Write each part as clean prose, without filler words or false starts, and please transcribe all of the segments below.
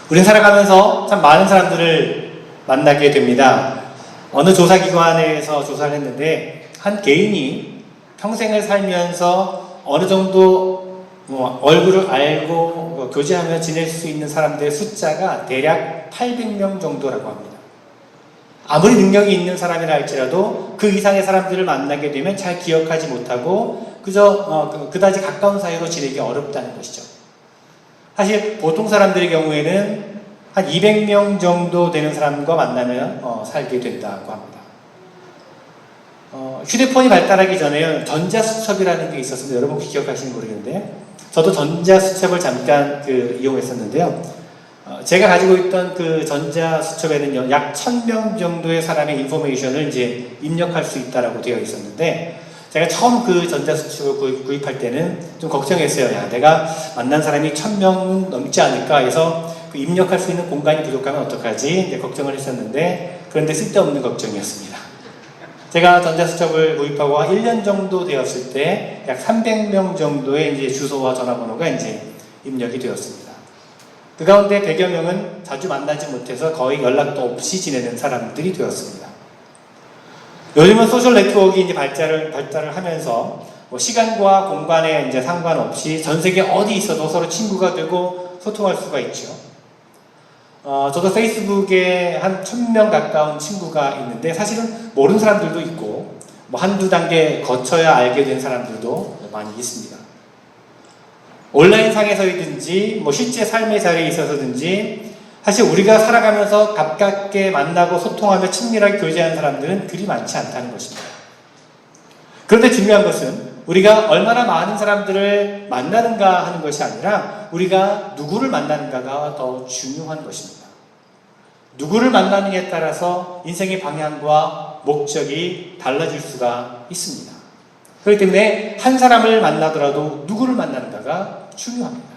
우린 살아가면서 참 많은 사람들을 만나게 됩니다. 어느 조사기관에서 조사를 했는데 한 개인이 평생을 살면서 어느 정도 얼굴을 알고 교제하며 지낼 수 있는 사람들의 숫자가 대략 800명 정도라고 합니다. 아무리 능력이 있는 사람이라 할지라도 그 이상의 사람들을 만나게 되면 잘 기억하지 못하고 그저 그다지 가까운 사이로 지내기 어렵다는 것이죠. 사실 보통 사람들의 경우에는 한 200명 정도 되는 사람과 만나면 살게 된다고 합니다. 휴대폰이 발달하기 전에 전자수첩이라는 게 있었습니다. 여러분 혹시 기억하시는지 모르겠는데 저도 전자수첩을 잠깐 이용했었는데요. 제가 가지고 있던 그 전자수첩에는요, 약 1000명 정도의 사람의 인포메이션을 이제 입력할 수 있다라고 되어 있었는데, 제가 처음 그 전자수첩을 구입할 때는 좀 걱정했어요. 야, 내가 만난 사람이 1000명 넘지 않을까 해서 그 입력할 수 있는 공간이 부족하면 어떡하지? 이제 걱정을 했었는데, 그런데 쓸데없는 걱정이었습니다. 제가 전자수첩을 구입하고 한 1년 정도 되었을 때, 약 300명 정도의 이제 주소와 전화번호가 이제 입력이 되었습니다. 그 가운데 100여 명은 자주 만나지 못해서 거의 연락도 없이 지내는 사람들이 되었습니다. 요즘은 소셜 네트워크가 이제 발달을 하면서 시간과 공간에 이제 상관없이 전 세계 어디 있어도 서로 친구가 되고 소통할 수가 있죠. 저도 페이스북에 한 1000명 가까운 친구가 있는데 사실은 모르는 사람들도 있고 한두 단계 거쳐야 알게 된 사람들도 많이 있습니다. 온라인상에서이든지 실제 삶의 자리에 있어서든지 사실 우리가 살아가면서 가깝게 만나고 소통하며 친밀하게 교제하는 사람들은 그리 많지 않다는 것입니다. 그런데 중요한 것은 우리가 얼마나 많은 사람들을 만나는가 하는 것이 아니라 우리가 누구를 만나는가가 더 중요한 것입니다. 누구를 만나느냐에 따라서 인생의 방향과 목적이 달라질 수가 있습니다. 그렇기 때문에 한 사람을 만나더라도 누구를 만나는가가 중요합니다.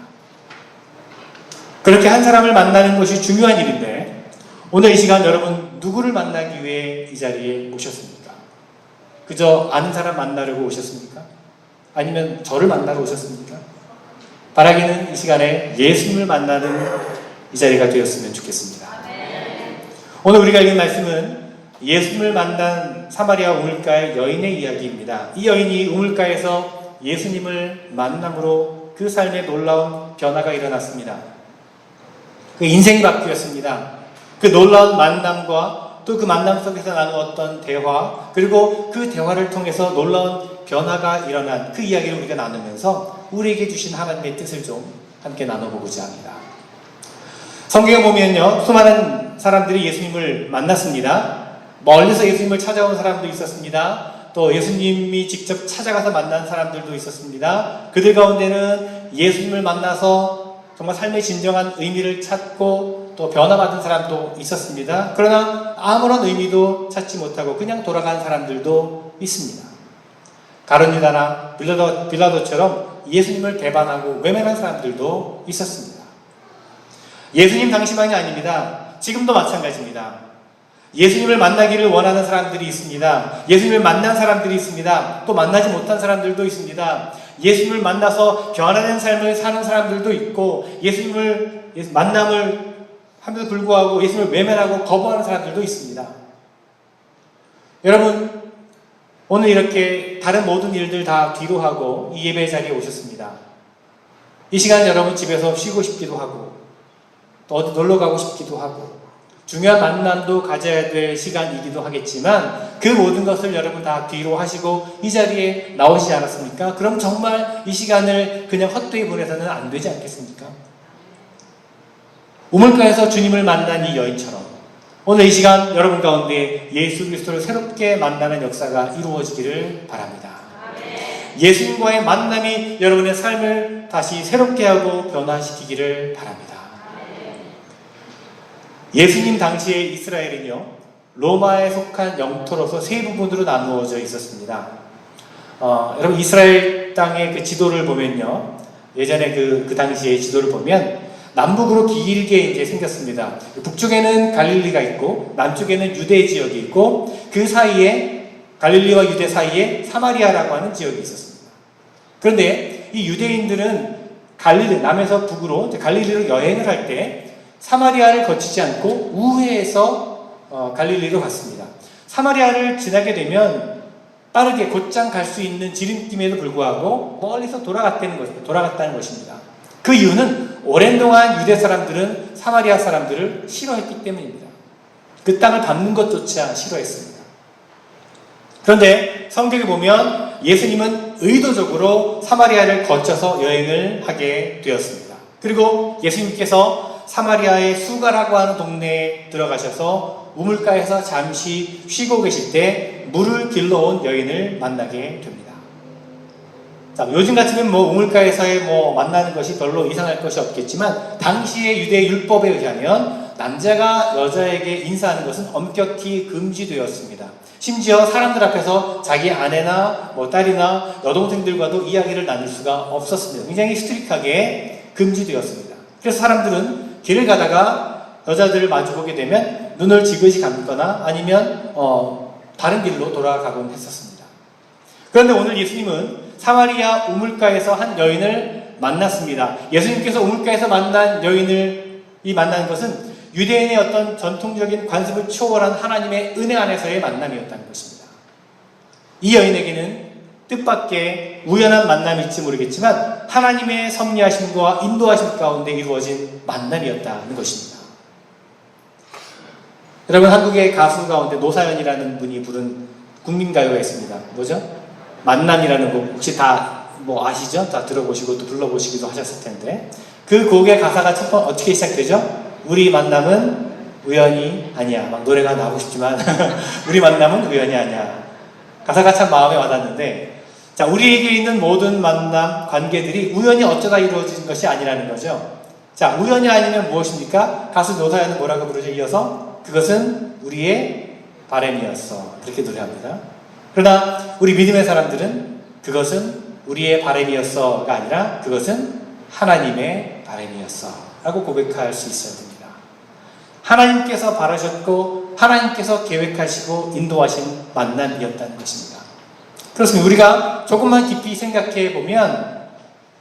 그렇게 한 사람을 만나는 것이 중요한 일인데 오늘 이 시간 여러분 누구를 만나기 위해 이 자리에 오셨습니까? 그저 아는 사람 만나려고 오셨습니까? 아니면 저를 만나러 오셨습니까? 바라기는 이 시간에 예수님을 만나는 이 자리가 되었으면 좋겠습니다. 오늘 우리가 읽은 말씀은 예수님을 만난 사마리아 우물가의 여인의 이야기입니다. 이 여인이 우물가에서 예수님을 만남으로 그 삶에 놀라운 변화가 일어났습니다. 그 인생이 바뀌었습니다. 그 놀라운 만남과 또 그 만남 속에서 나누었던 대화, 그리고 그 대화를 통해서 놀라운 변화가 일어난 그 이야기를 우리가 나누면서 우리에게 주신 하나님의 뜻을 좀 함께 나눠보고자 합니다. 성경에 보면요, 수많은 사람들이 예수님을 만났습니다. 멀리서 예수님을 찾아온 사람도 있었습니다. 또 예수님이 직접 찾아가서 만난 사람들도 있었습니다. 그들 가운데는 예수님을 만나서 정말 삶의 진정한 의미를 찾고 또 변화받은 사람도 있었습니다. 그러나 아무런 의미도 찾지 못하고 그냥 돌아간 사람들도 있습니다. 가룟 유다나 빌라도처럼 예수님을 배반하고 외면한 사람들도 있었습니다. 예수님 당시만이 아닙니다. 지금도 마찬가지입니다. 예수님을 만나기를 원하는 사람들이 있습니다. 예수님을 만난 사람들이 있습니다. 또 만나지 못한 사람들도 있습니다. 예수님을 만나서 변화된 삶을 사는 사람들도 있고 예수님을 만남을 하면서 불구하고 예수님을 외면하고 거부하는 사람들도 있습니다. 여러분, 오늘 이렇게 다른 모든 일들 다 뒤로 하고 이 예배 자리에 오셨습니다. 이 시간 여러분 집에서 쉬고 싶기도 하고 또 어디 놀러 가고 싶기도 하고 중요한 만남도 가져야 될 시간이기도 하겠지만 그 모든 것을 여러분 다 뒤로 하시고 이 자리에 나오시지 않았습니까? 그럼 정말 이 시간을 그냥 헛되이 보내서는 안 되지 않겠습니까? 우물가에서 주님을 만난 이 여인처럼 오늘 이 시간 여러분 가운데 예수 그리스도를 새롭게 만나는 역사가 이루어지기를 바랍니다. 예수님과의 만남이 여러분의 삶을 다시 새롭게 하고 변화시키기를 바랍니다. 예수님 당시의 이스라엘은요, 로마에 속한 영토로서 세 부분으로 나누어져 있었습니다. 여러분 이스라엘 땅의 그 지도를 보면요, 예전에 그 당시의 지도를 보면 남북으로 길게 이제 생겼습니다. 북쪽에는 갈릴리가 있고 남쪽에는 유대 지역이 있고 그 사이에 갈릴리와 유대 사이에 사마리아라고 하는 지역이 있었습니다. 그런데 이 유대인들은 남에서 북으로 갈릴리로 여행을 할 때 사마리아를 거치지 않고 우회해서 갈릴리로 갔습니다. 사마리아를 지나게 되면 빠르게 곧장 갈 수 있는 지름길임에도 불구하고 멀리서 돌아갔다는 것입니다. 그 이유는 오랜 동안 유대 사람들은 사마리아 사람들을 싫어했기 때문입니다. 그 땅을 밟는 것조차 싫어했습니다. 그런데 성경에 보면 예수님은 의도적으로 사마리아를 거쳐서 여행을 하게 되었습니다. 그리고 예수님께서 사마리아의 수가라고 하는 동네에 들어가셔서 우물가에서 잠시 쉬고 계실 때 물을 길러온 여인을 만나게 됩니다. 자, 요즘 같으면 우물가에서의 만나는 것이 별로 이상할 것이 없겠지만 당시의 유대 율법에 의하면 남자가 여자에게 인사하는 것은 엄격히 금지되었습니다. 심지어 사람들 앞에서 자기 아내나 딸이나 여동생들과도 이야기를 나눌 수가 없었습니다. 굉장히 스트릭하게 금지되었습니다. 그래서 사람들은 길을 가다가 여자들을 마주보게 되면 눈을 지그시 감거나 아니면 다른 길로 돌아가곤 했었습니다. 그런데 오늘 예수님은 사마리아 우물가에서 한 여인을 만났습니다. 예수님께서 우물가에서 만난 여인을 만난 것은 유대인의 어떤 전통적인 관습을 초월한 하나님의 은혜 안에서의 만남이었다는 것입니다. 이 여인에게는 뜻밖의 우연한 만남일지 모르겠지만 하나님의 섭리하심과 인도하심 가운데 이루어진 만남이었다는 것입니다. 여러분, 한국의 가수 가운데 노사연이라는 분이 부른 국민가요가 있습니다. 뭐죠? 만남이라는 곡 혹시 다 아시죠? 다 들어보시고 또 불러보시기도 하셨을 텐데 그 곡의 가사가 첫 번 어떻게 시작되죠? 우리 만남은 우연이 아니야. 막 노래가 나오고 싶지만 우리 만남은 우연이 아니야. 가사가 참 마음에 와닿는데, 자, 우리에게 있는 모든 만남, 관계들이 우연히 어쩌다 이루어진 것이 아니라는 거죠. 자, 우연이 아니면 무엇입니까? 가수 노사연은 뭐라고 부르죠? 이어서 그것은 우리의 바람이었어. 그렇게 노래합니다. 그러나 우리 믿음의 사람들은 그것은 우리의 바람이었어가 아니라 그것은 하나님의 바람이었어 라고 고백할 수 있어야 됩니다. 하나님께서 바라셨고 하나님께서 계획하시고 인도하신 만남이었다는 것입니다. 그렇습니다. 우리가 조금만 깊이 생각해 보면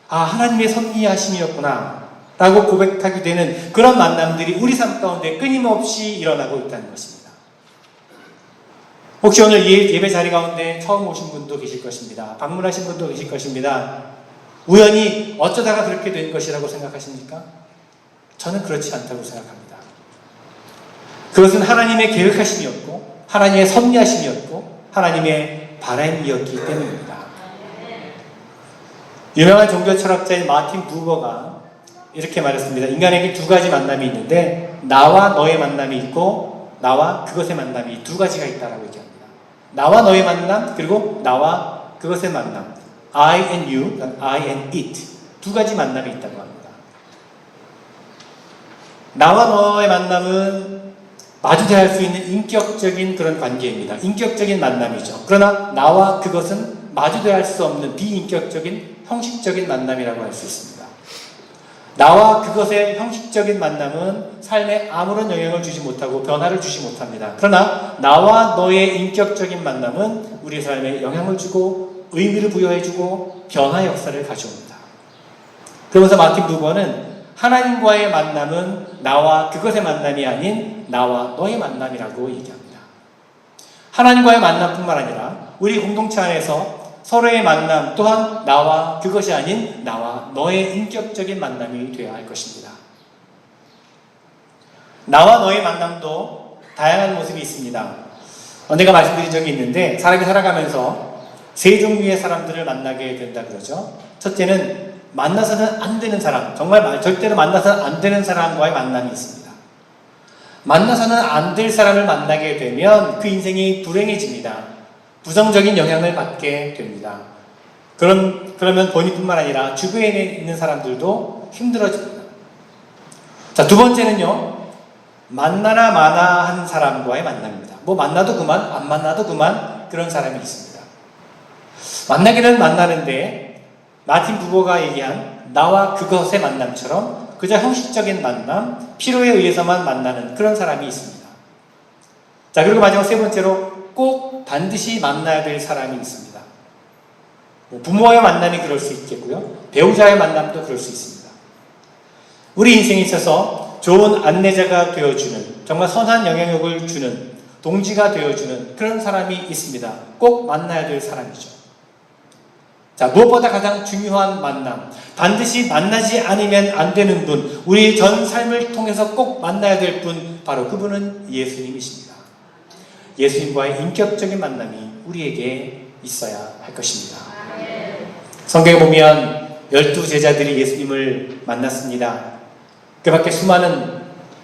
하나님의 섭리하심이었구나 라고 고백하게 되는 그런 만남들이 우리 삶 가운데 끊임없이 일어나고 있다는 것입니다. 혹시 오늘 예배 자리 가운데 처음 오신 분도 계실 것입니다. 방문하신 분도 계실 것입니다. 우연히 어쩌다가 그렇게 된 것이라고 생각하십니까? 저는 그렇지 않다고 생각합니다. 그것은 하나님의 계획하심이었고 하나님의 섭리하심이었고 하나님의 바람이었기 때문입니다. 유명한 종교 철학자인 마틴 부버가 이렇게 말했습니다. 인간에게 두 가지 만남이 있는데 나와 너의 만남이 있고 나와 그것의 만남이 두 가지가 있다라고 얘기합니다. 나와 너의 만남 그리고 나와 그것의 만남, I and you, I and it, 두 가지 만남이 있다고 합니다. 나와 너의 만남은 마주대할 수 있는 인격적인 그런 관계입니다. 인격적인 만남이죠. 그러나 나와 그것은 마주대할 수 없는 비인격적인 형식적인 만남이라고 할 수 있습니다. 나와 그것의 형식적인 만남은 삶에 아무런 영향을 주지 못하고 변화를 주지 못합니다. 그러나 나와 너의 인격적인 만남은 우리 삶에 영향을 주고 의미를 부여해주고 변화 역사를 가져옵니다. 그러면서 마틴 부버는 하나님과의 만남은 나와 그것의 만남이 아닌 나와 너의 만남이라고 얘기합니다. 하나님과의 만남뿐만 아니라 우리 공동체 안에서 서로의 만남 또한 나와 그것이 아닌 나와 너의 인격적인 만남이 되어야 할 것입니다. 나와 너의 만남도 다양한 모습이 있습니다. 내가 말씀드린 적이 있는데 사람이 살아가면서 세 종류의 사람들을 만나게 된다 그러죠. 첫째는 만나서는 안 되는 사람, 정말 절대로 만나서는 안 되는 사람과의 만남이 있습니다. 만나서는 안 될 사람을 만나게 되면 그 인생이 불행해집니다. 부정적인 영향을 받게 됩니다. 그러면 본인뿐만 아니라 주변에 있는 사람들도 힘들어집니다. 자, 두 번째는요, 만나나 마나한 사람과의 만남입니다. 만나도 그만, 안 만나도 그만 그런 사람이 있습니다. 만나기는 만나는데 마틴 부버가 얘기한 나와 그것의 만남처럼 그저 형식적인 만남, 필요에 의해서만 만나는 그런 사람이 있습니다. 자, 그리고 마지막 세 번째로 꼭 반드시 만나야 될 사람이 있습니다. 부모와의 만남이 그럴 수 있겠고요. 배우자의 만남도 그럴 수 있습니다. 우리 인생에 있어서 좋은 안내자가 되어주는, 정말 선한 영향력을 주는, 동지가 되어주는 그런 사람이 있습니다. 꼭 만나야 될 사람이죠. 자, 무엇보다 가장 중요한 만남, 반드시 만나지 않으면 안 되는 분, 우리 전 삶을 통해서 꼭 만나야 될 분, 바로 그분은 예수님이십니다. 예수님과의 인격적인 만남이 우리에게 있어야 할 것입니다. 성경에 보면 12제자들이 예수님을 만났습니다. 그 밖에 수많은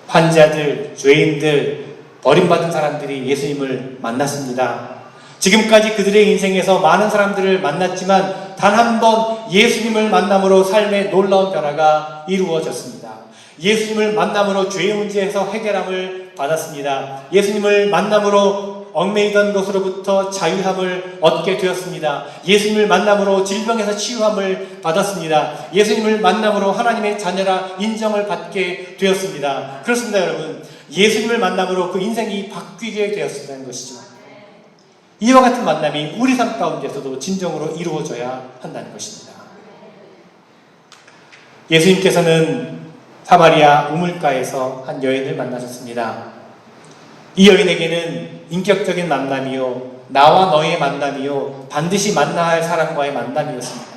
환자들, 죄인들, 버림받은 사람들이 예수님을 만났습니다. 지금까지 그들의 인생에서 많은 사람들을 만났지만 단 한 번 예수님을 만남으로 삶의 놀라운 변화가 이루어졌습니다. 예수님을 만남으로 죄의 문제에서 해결함을 받았습니다. 예수님을 만남으로 얽매이던 것으로부터 자유함을 얻게 되었습니다. 예수님을 만남으로 질병에서 치유함을 받았습니다. 예수님을 만남으로 하나님의 자녀라 인정을 받게 되었습니다. 그렇습니다, 여러분. 예수님을 만남으로 그 인생이 바뀌게 되었다는 것이죠. 이와 같은 만남이 우리 삶 가운데서도 진정으로 이루어져야 한다는 것입니다. 예수님께서는 사마리아 우물가에서 한 여인을 만나셨습니다. 이 여인에게는 인격적인 만남이요, 나와 너의 만남이요, 반드시 만나야 할 사람과의 만남이었습니다.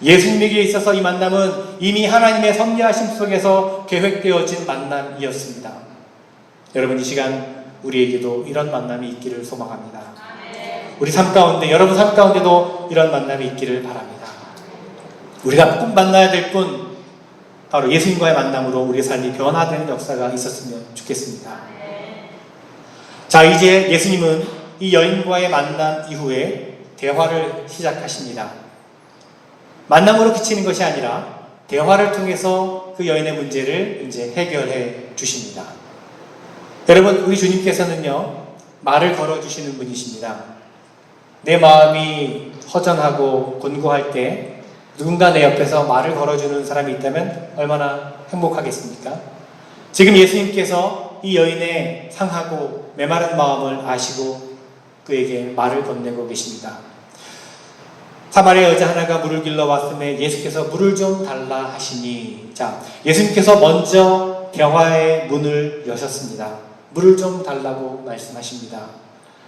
예수님에게 있어서 이 만남은 이미 하나님의 섭리하심 속에서 계획되어진 만남이었습니다. 여러분, 이 시간 우리에게도 이런 만남이 있기를 소망합니다. 우리 삶 가운데, 여러분 삶 가운데도 이런 만남이 있기를 바랍니다. 우리가 꼭 만나야 될 분, 바로 예수님과의 만남으로 우리의 삶이 변화되는 역사가 있었으면 좋겠습니다. 자, 이제 예수님은 이 여인과의 만남 이후에 대화를 시작하십니다. 만남으로 그치는 것이 아니라 대화를 통해서 그 여인의 문제를 이제 해결해 주십니다. 여러분, 우리 주님께서는요, 말을 걸어주시는 분이십니다. 내 마음이 허전하고 곤고할 때 누군가 내 옆에서 말을 걸어주는 사람이 있다면 얼마나 행복하겠습니까? 지금 예수님께서 이 여인의 상하고 메마른 마음을 아시고 그에게 말을 건네고 계십니다. 사마리아 여자 하나가 물을 길러 왔음에 예수께서 물을 좀 달라 하시니, 자, 예수님께서 먼저 대화의 문을 여셨습니다. 물을 좀 달라고 말씀하십니다.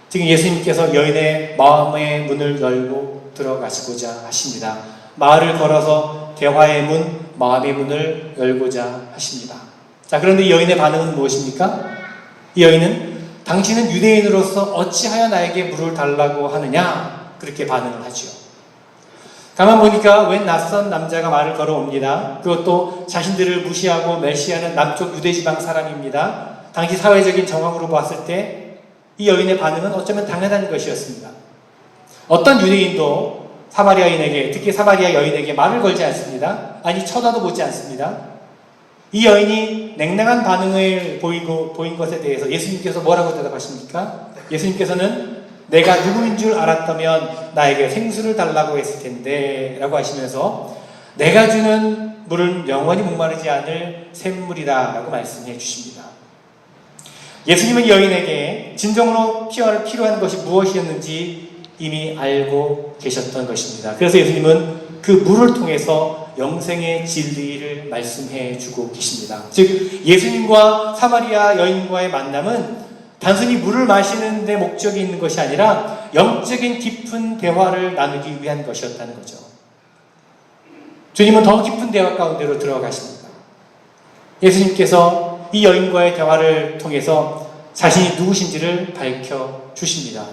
지금 예수님께서 여인의 마음의 문을 열고 들어가시고자 하십니다. 말을 걸어서 대화의 문, 마음의 문을 열고자 하십니다. 자, 그런데 이 여인의 반응은 무엇입니까? 이 여인은 당신은 유대인으로서 어찌하여 나에게 물을 달라고 하느냐? 그렇게 반응을 하죠. 가만 보니까 웬 낯선 남자가 말을 걸어옵니다. 그것도 자신들을 무시하고 멸시하는 남쪽 유대지방 사람입니다. 당시 사회적인 정황으로 봤을 때 이 여인의 반응은 어쩌면 당연한 것이었습니다. 어떤 유대인도 사마리아인에게, 특히 사마리아 여인에게 말을 걸지 않습니다. 아니, 쳐다도 보지 않습니다. 이 여인이 냉랭한 반응을 보인 것에 대해서 예수님께서 뭐라고 대답하십니까? 예수님께서는 내가 누구인 줄 알았다면 나에게 생수를 달라고 했을 텐데 라고 하시면서 내가 주는 물은 영원히 목마르지 않을 샘물이다 라고 말씀해 주십니다. 예수님은 여인에게 진정으로 필요한 것이 무엇이었는지 이미 알고 계셨던 것입니다. 그래서 예수님은 그 물을 통해서 영생의 진리를 말씀해 주고 계십니다. 즉, 예수님과 사마리아 여인과의 만남은 단순히 물을 마시는 데 목적이 있는 것이 아니라 영적인 깊은 대화를 나누기 위한 것이었다는 거죠. 주님은 더 깊은 대화 가운데로 들어가십니다. 예수님께서 이 여인과의 대화를 통해서 자신이 누구신지를 밝혀주십니다.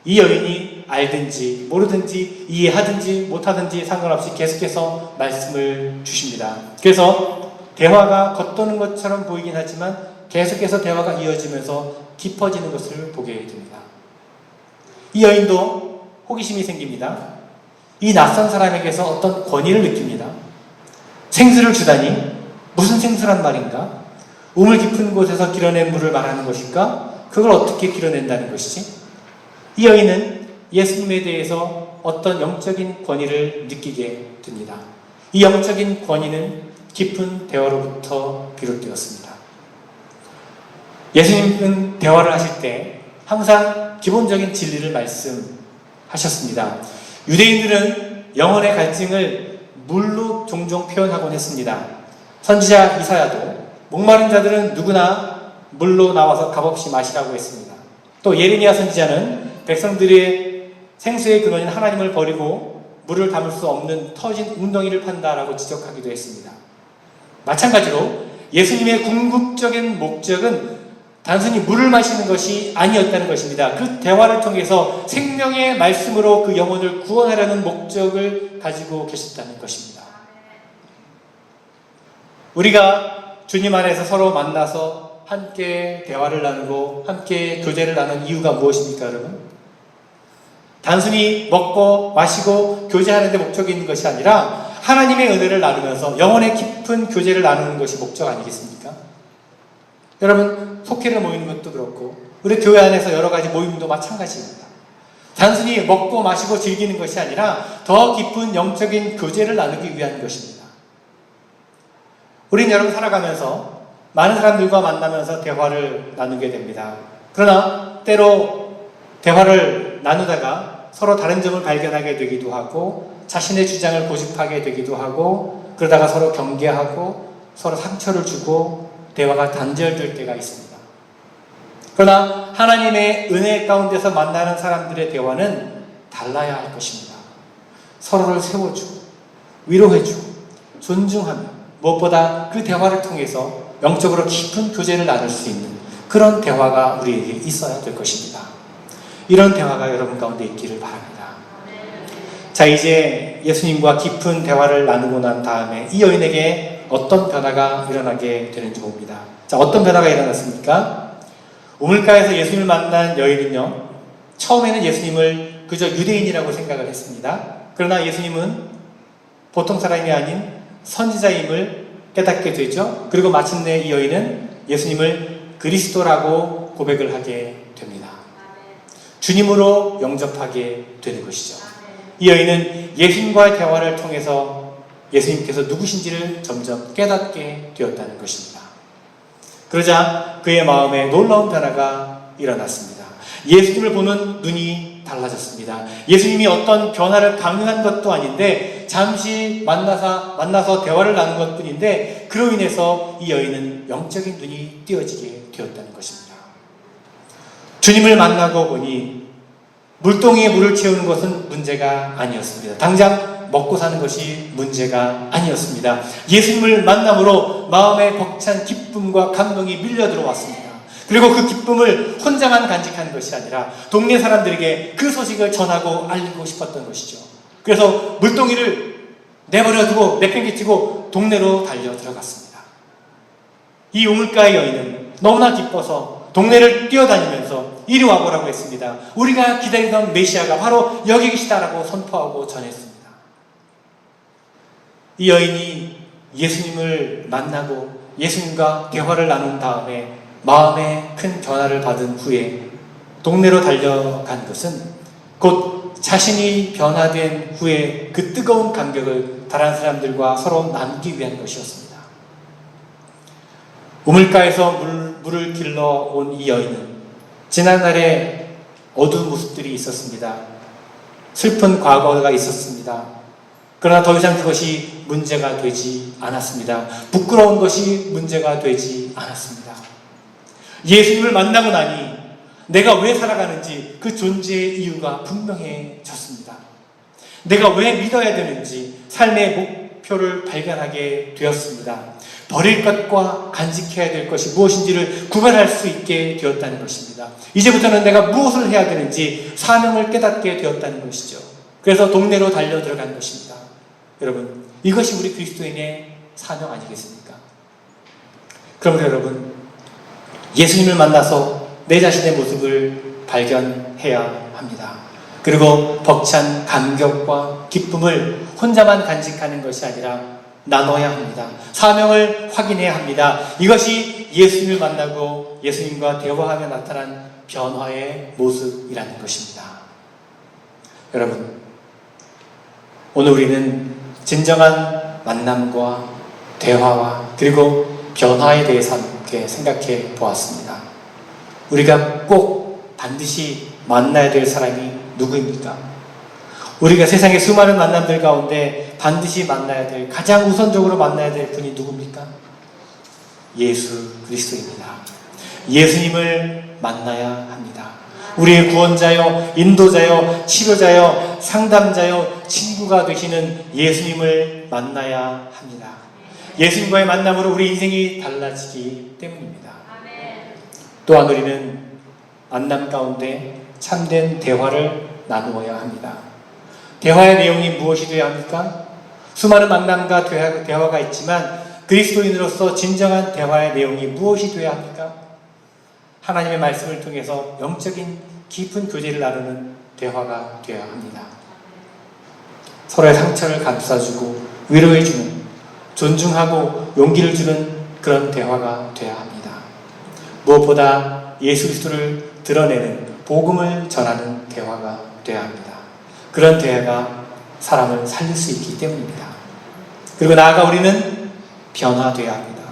이 여인이 알든지 모르든지 이해하든지 못하든지 상관없이 계속해서 말씀을 주십니다. 그래서 대화가 겉도는 것처럼 보이긴 하지만 계속해서 대화가 이어지면서 깊어지는 것을 보게 됩니다. 이 여인도 호기심이 생깁니다. 이 낯선 사람에게서 어떤 권위를 느낍니다. 생수를 주다니 무슨 생수란 말인가? 우물 깊은 곳에서 길어낸 물을 말하는 것일까? 그걸 어떻게 길어낸다는 것이지? 이 여인은 예수님에 대해서 어떤 영적인 권위를 느끼게 됩니다. 이 영적인 권위는 깊은 대화로부터 비롯되었습니다. 예수님은 대화를 하실 때 항상 기본적인 진리를 말씀하셨습니다. 유대인들은 영혼의 갈증을 물로 종종 표현하곤 했습니다. 선지자 이사야도 목마른 자들은 누구나 물로 나와서 값없이 마시라고 했습니다. 또 예레미야 선지자는 백성들의 생수의 근원인 하나님을 버리고 물을 담을 수 없는 터진 웅덩이를 판다라고 지적하기도 했습니다. 마찬가지로 예수님의 궁극적인 목적은 단순히 물을 마시는 것이 아니었다는 것입니다. 그 대화를 통해서 생명의 말씀으로 그 영혼을 구원하려는 목적을 가지고 계셨다는 것입니다. 우리가 주님 안에서 서로 만나서 함께 대화를 나누고 함께 교제를 나누는 이유가 무엇입니까, 여러분? 단순히 먹고 마시고 교제하는 데 목적이 있는 것이 아니라 하나님의 은혜를 나누면서 영혼의 깊은 교제를 나누는 것이 목적 아니겠습니까? 여러분, 속회를 모이는 것도 그렇고 우리 교회 안에서 여러 가지 모임도 마찬가지입니다. 단순히 먹고 마시고 즐기는 것이 아니라 더 깊은 영적인 교제를 나누기 위한 것입니다. 우린 여러분 살아가면서 많은 사람들과 만나면서 대화를 나누게 됩니다. 그러나 때로 대화를 나누다가 서로 다른 점을 발견하게 되기도 하고 자신의 주장을 고집하게 되기도 하고 그러다가 서로 경계하고 서로 상처를 주고 대화가 단절될 때가 있습니다. 그러나 하나님의 은혜 가운데서 만나는 사람들의 대화는 달라야 할 것입니다. 서로를 세워주고 위로해주고 존중하며 무엇보다 그 대화를 통해서 영적으로 깊은 교제를 나눌 수 있는 그런 대화가 우리에게 있어야 될 것입니다. 이런 대화가 여러분 가운데 있기를 바랍니다. 자, 이제 예수님과 깊은 대화를 나누고 난 다음에 이 여인에게 어떤 변화가 일어나게 되는지 봅니다. 자, 어떤 변화가 일어났습니까? 우물가에서 예수님을 만난 여인은요, 처음에는 예수님을 그저 유대인이라고 생각을 했습니다. 그러나 예수님은 보통 사람이 아닌 선지자임을 깨닫게 되죠. 그리고 마침내 이 여인은 예수님을 그리스도라고 고백을 하게 됩니다. 주님으로 영접하게 되는 것이죠. 이 여인은 예수님과의 대화를 통해서 예수님께서 누구신지를 점점 깨닫게 되었다는 것입니다. 그러자 그의 마음에 놀라운 변화가 일어났습니다. 예수님을 보는 눈이 달라졌습니다. 예수님이 어떤 변화를 강요한 것도 아닌데 잠시 만나서 대화를 나눈 것뿐인데 그로 인해서 이 여인은 영적인 눈이 띄어지게 되었다는 것입니다. 주님을 만나고 보니 물동이에 물을 채우는 것은 문제가 아니었습니다. 당장 먹고 사는 것이 문제가 아니었습니다. 예수님을 만남으로 마음에 벅찬 기쁨과 감동이 밀려 들어왔습니다. 그리고 그 기쁨을 혼자만 간직하는 것이 아니라 동네 사람들에게 그 소식을 전하고 알리고 싶었던 것이죠. 그래서 물동이를 내버려두고 내팽개치고 동네로 달려 들어갔습니다. 이 우물가의 여인은 너무나 기뻐서 동네를 뛰어다니면서 이리 와보라고 했습니다. 우리가 기다리던 메시아가 바로 여기 계시다라고 선포하고 전했습니다. 이 여인이 예수님을 만나고 예수님과 대화를 나눈 다음에 마음에 큰 변화를 받은 후에 동네로 달려간 것은 곧 자신이 변화된 후에 그 뜨거운 감격을 다른 사람들과 서로 나누기 위한 것이었습니다. 우물가에서 물을 길러 온 이 여인은 지난날에 어두운 모습들이 있었습니다. 슬픈 과거가 있었습니다. 그러나 더 이상 그것이 문제가 되지 않았습니다. 부끄러운 것이 문제가 되지 않았습니다. 예수님을 만나고 나니 내가 왜 살아가는지 그 존재의 이유가 분명해졌습니다. 내가 왜 믿어야 되는지 삶의 목표를 발견하게 되었습니다. 버릴 것과 간직해야 될 것이 무엇인지를 구별할 수 있게 되었다는 것입니다. 이제부터는 내가 무엇을 해야 되는지 사명을 깨닫게 되었다는 것이죠. 그래서 동네로 달려 들어간 것입니다. 여러분, 이것이 우리 그리스도인의 사명 아니겠습니까? 그러므로 여러분, 예수님을 만나서 내 자신의 모습을 발견해야 합니다. 그리고 벅찬 감격과 기쁨을 혼자만 간직하는 것이 아니라 나눠야 합니다. 사명을 확인해야 합니다. 이것이 예수님을 만나고 예수님과 대화하며 나타난 변화의 모습이라는 것입니다. 여러분, 오늘 우리는 진정한 만남과 대화와 그리고 변화에 대해서 함께 생각해 보았습니다. 우리가 꼭 반드시 만나야 될 사람이 누구입니까? 우리가 세상의 수많은 만남들 가운데 반드시 만나야 될, 가장 우선적으로 만나야 될 분이 누굽니까? 예수 그리스도입니다. 예수님을 만나야 합니다. 우리의 구원자요, 인도자요, 치료자요, 상담자요, 친구가 되시는 예수님을 만나야 합니다. 예수님과의 만남으로 우리 인생이 달라지기 때문입니다. 또한 우리는 만남 가운데 참된 대화를 나누어야 합니다. 대화의 내용이 무엇이 되어야 합니까? 수많은 만남과 대화가 있지만 그리스도인으로서 진정한 대화의 내용이 무엇이 되어야 합니까? 하나님의 말씀을 통해서 영적인 깊은 교제를 나누는 대화가 되어야 합니다. 서로의 상처를 감싸주고 위로해주는, 존중하고 용기를 주는 그런 대화가 되어야 합니다. 무엇보다 예수 그리스도를 드러내는 복음을 전하는 대화가 되어야 합니다. 그런 대화가 사람을 살릴 수 있기 때문입니다. 그리고 나아가 우리는 변화되어야 합니다.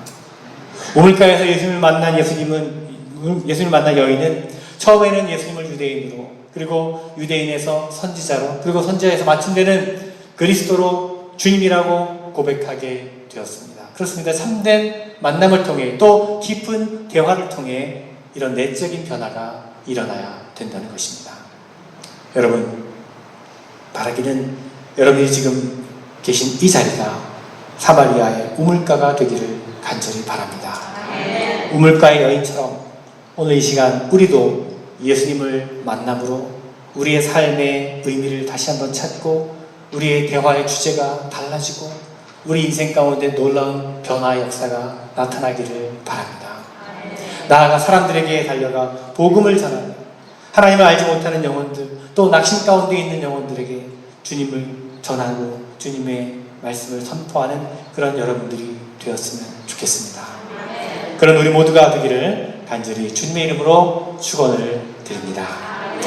우물가에서 예수님을 만난 예수님을 만난 여인은 처음에는 예수님을 유대인으로, 그리고 유대인에서 선지자로, 그리고 선지자에서 마침내는 그리스도로 주님이라고 고백하게 되었습니다. 그렇습니다. 참된 만남을 통해 또 깊은 대화를 통해 이런 내적인 변화가 일어나야 된다는 것입니다. 여러분, 바라기는 여러분이 지금 계신 이 자리가 사마리아의 우물가가 되기를 간절히 바랍니다. 우물가의 여인처럼 오늘 이 시간 우리도 예수님을 만남으로 우리의 삶의 의미를 다시 한번 찾고 우리의 대화의 주제가 달라지고 우리 인생 가운데 놀라운 변화의 역사가 나타나기를 바랍니다. 나아가 사람들에게 달려가 복음을 전하는, 하나님을 알지 못하는 영혼들, 또 낙심 가운데 있는 영혼들에게 주님을 전하고 주님의 말씀을 선포하는 그런 여러분들이 되었으면 좋겠습니다. 그런 우리 모두가 되기를 간절히 주님의 이름으로 축원을 드립니다.